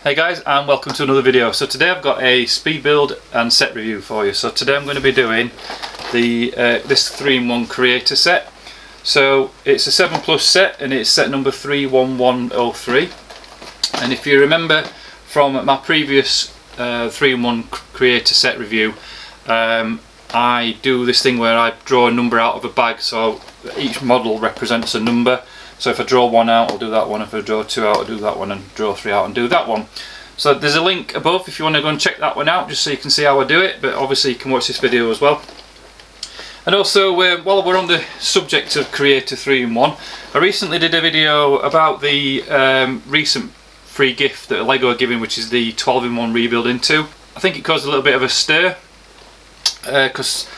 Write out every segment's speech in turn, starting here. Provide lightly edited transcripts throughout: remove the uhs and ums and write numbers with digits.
Hey guys, and welcome to another video. So today I've got a speed build and set review for you. So today I'm going to be doing the this 3-in-1 creator set. So it's a 7+ set and it's set number 31103. And if you remember from my previous 3-in-1 creator set review, I do this thing where I draw a number out of a bag, so each model represents a number. So if I draw one out, I'll do that one. If I draw two out, I'll do that one, and draw three out and do that one. So there's a link above if you want to go and check that one out, just so you can see how I do it, but obviously you can watch this video as well. And also, while we're on the subject of Creator 3-in-1, I recently did a video about the recent free gift that LEGO are giving, which is the 12-in-1 Rebuild in 2. I think it caused a little bit of a stir, because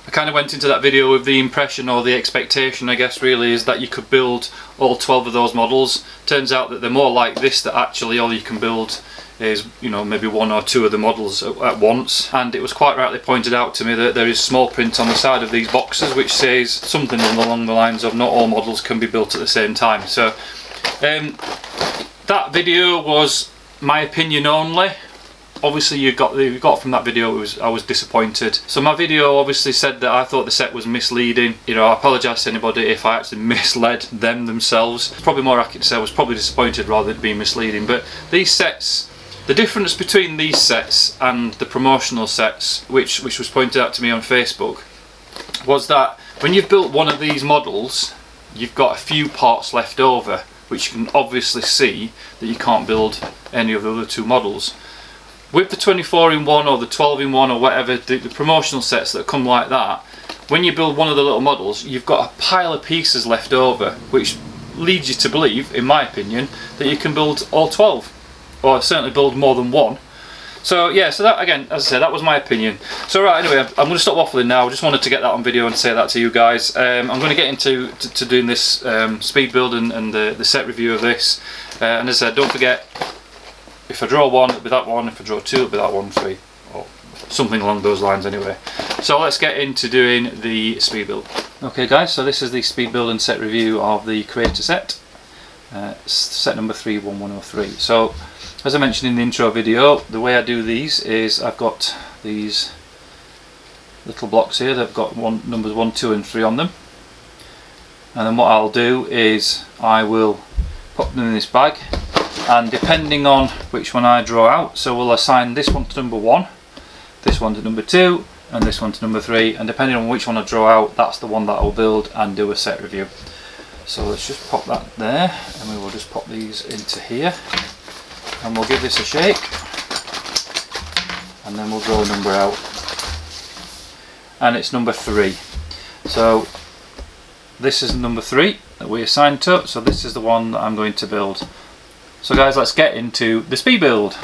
I kind of went into that video with the impression, or the expectation I guess really, is that you could build all 12 of those models. Turns out that they're more like this, that actually all you can build is, you know, maybe one or two of the models at once. And it was quite rightly pointed out to me that there is small print on the side of these boxes which says something along the lines of not all models can be built at the same time. So that video was my opinion only. Obviously you got from that video I was disappointed. So my video obviously said that I thought the set was misleading. You know, I apologise to anybody if I actually misled them themselves. It's probably more accurate to say I was probably disappointed rather than being misleading. But these sets, the difference between these sets and the promotional sets, which was pointed out to me on Facebook, was that when you've built one of these models, you've got a few parts left over, which you can obviously see that you can't build any of the other two models. With the 24-in-1 or the 12-in-1 or whatever, the promotional sets that come like that, when you build one of the little models, you've got a pile of pieces left over, which leads you to believe, in my opinion, that you can build all 12, or certainly build more than one. So yeah, so that, again, as I said, that was my opinion. So right, anyway, I'm going to stop waffling now. I just wanted to get that on video and say that to you guys. I'm going to get into doing this speed build and the set review of this. And as I said, don't forget, if I draw one, it'll be that one. If I draw two, it'll be that one, three, or something along those lines anyway. So let's get into doing the speed build. Okay guys, so this is the speed build and set review of the creator set. Set number 31103. So as I mentioned in the intro video, the way I do these is I've got these little blocks here that have got numbers 1, 2 and 3 on them. And then what I'll do is I will put them in this bag, and depending on which one I draw out, so we'll assign this one to number 1, this one to number 2 and this one to number 3, and depending on which one I draw out, that's the one that I'll build and do a set review. So let's just pop that there, and we will just pop these into here, and we'll give this a shake, and then we'll draw a number out, and it's number 3. So this is number 3 that we assigned to, so this is the one that I'm going to build. So guys, let's get into the speed build.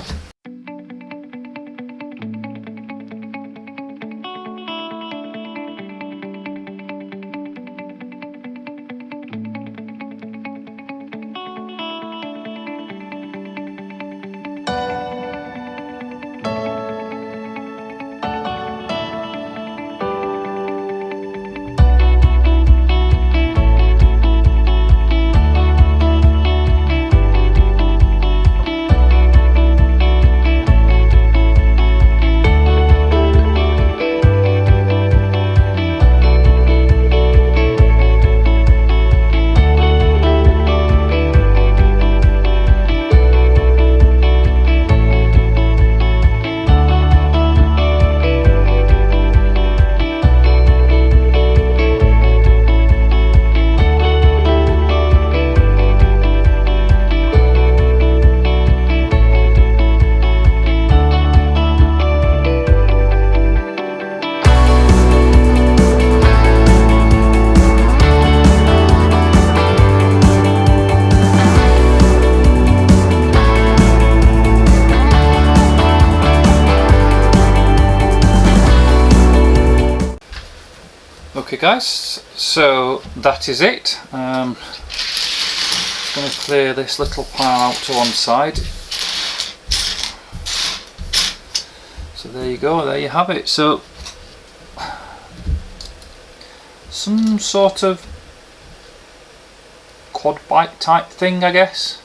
Okay guys, so that is it. I'm going to clear this little pile out to one side. So there you go, there you have it. So some sort of quad bike type thing, I guess.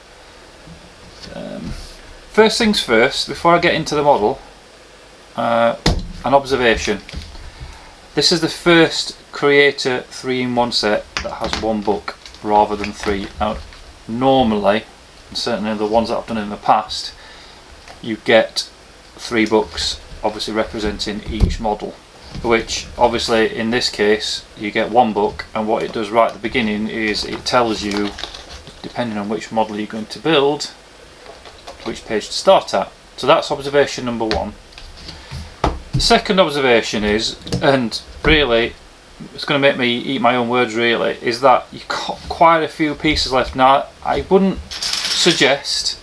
First things first, before I get into the model, an observation. This is the first Creator 3-in-1 set that has one book rather than 3. Now, normally, and certainly the ones that I've done in the past, you get 3 books, obviously representing each model. Which, obviously, in this case, you get 1 book, and what it does right at the beginning is it tells you, depending on which model you're going to build, which page to start at. So that's observation number 1. The second observation is, and really it's going to make me eat my own words really, is that you've got quite a few pieces left. Now I wouldn't suggest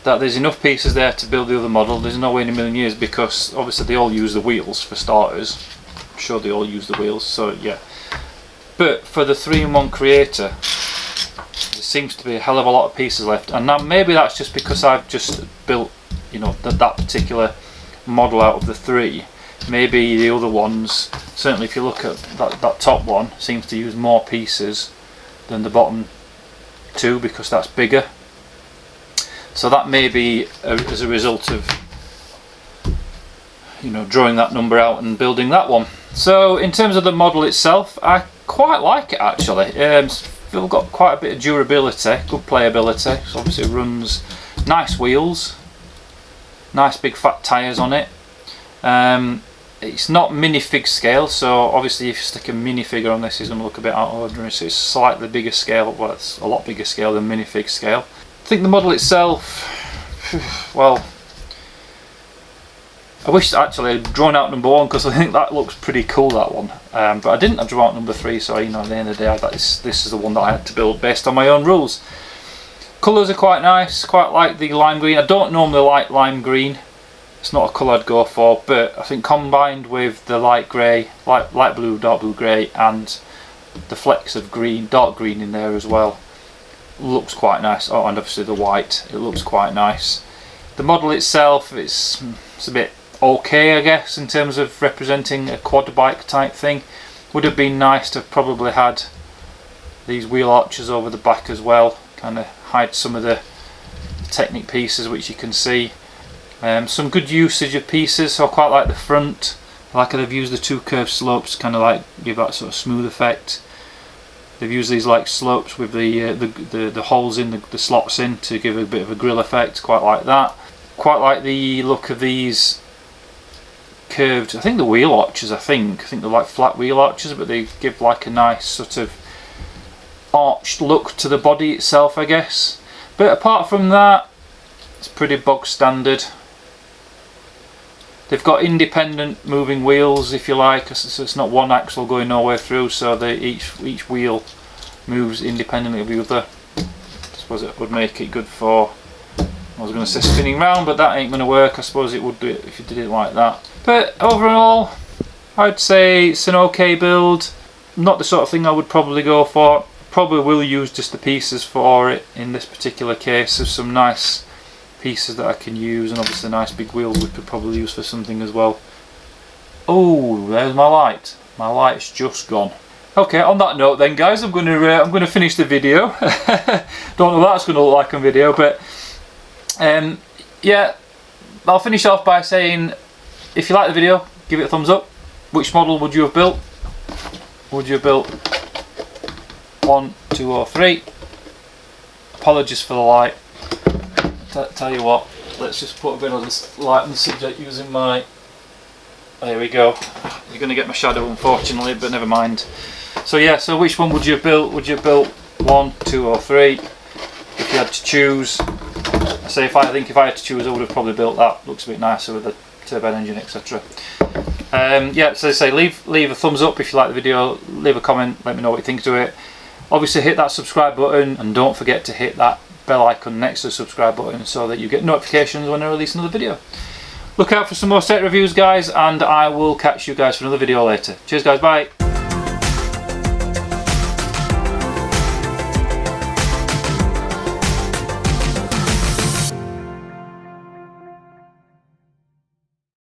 that there's enough pieces there to build the other model. There's no way in a million years, because obviously they all use the wheels for starters. I'm sure they all use the wheels, so yeah. But for the 3-in-1 Creator, there seems to be a hell of a lot of pieces left, and now maybe that's just because I've just built, you know, that particular model out of the 3. Maybe the other ones, certainly if you look at that top one, seems to use more pieces than the bottom 2 because that's bigger. So that may be as a result of, you know, drawing that number out and building that one. So in terms of the model itself, I quite like it actually. It's got quite a bit of durability, good playability. So obviously it runs nice wheels, nice big fat tyres on it. It's not minifig scale, so obviously if you stick a minifigure on this, it's going to look a bit out of ordinary. So it's slightly bigger scale, well, it's a lot bigger scale than minifig scale. I think the model itself, well, I wish actually I'd drawn out number 1 because I think that looks pretty cool, that one. But I didn't. I drew out number 3, so you know, at the end of the day, this is the one that I had to build based on my own rules. Colours are quite nice. Quite like the lime green. I don't normally like lime green. It's not a colour I'd go for, but I think combined with the light grey, light blue, dark blue grey, and the flecks of green, dark green in there as well, looks quite nice. Oh, and obviously the white, it looks quite nice. The model itself, it's a bit okay, I guess, in terms of representing a quad bike type thing. Would have been nice to have probably had these wheel arches over the back as well, kind of hide some of the Technic pieces which you can see. Some good usage of pieces, so I quite like the front. I like how they've used the 2 curved slopes, kind of like give that sort of smooth effect. They've used these like slopes with the holes in the slots in to give a bit of a grill effect. Quite like that. Quite like the look of these curved, I think the wheel arches. I think they're like flat wheel arches, but they give like a nice sort of arched look to the body itself, I guess. But apart from that, it's pretty bog standard. They've got independent moving wheels, if you like, so it's not one axle going nowhere through, so each wheel moves independently of the other. I suppose it would make it good for, I was going to say spinning round, but that ain't going to work. I suppose it would do it if you did it like that. But overall, I'd say it's an okay build. Not the sort of thing I would probably go for. Probably will use just the pieces for it in this particular case. There's some nice pieces that I can use, and obviously nice big wheels we could probably use for something as well. Oh, there's my light. My light's just gone. Okay, on that note then guys, I'm going to finish the video. Don't know what that's going to look like on video, but yeah, I'll finish off by saying, if you like the video, give it a thumbs up. Which model would you have built? Would you have built 1, 2 or 3? Apologies for the light. Tell you what, let's just put a bit of this light on the subject using my, there we go. You're going to get my shadow unfortunately, but never mind. So yeah, so which one would you have built? Would you have built 1, 2 or 3? If you had to choose, I think if I had to choose, I would have probably built that. Looks a bit nicer with the turbine engine, etc. Yeah, so as I say, leave a thumbs up if you like the video, leave a comment, let me know what you think to it. Obviously hit that subscribe button, and don't forget to hit that bell icon next to the subscribe button so that you get notifications when I release another video. Look out for some more set reviews guys, and I will catch you guys for another video later. Cheers guys, bye.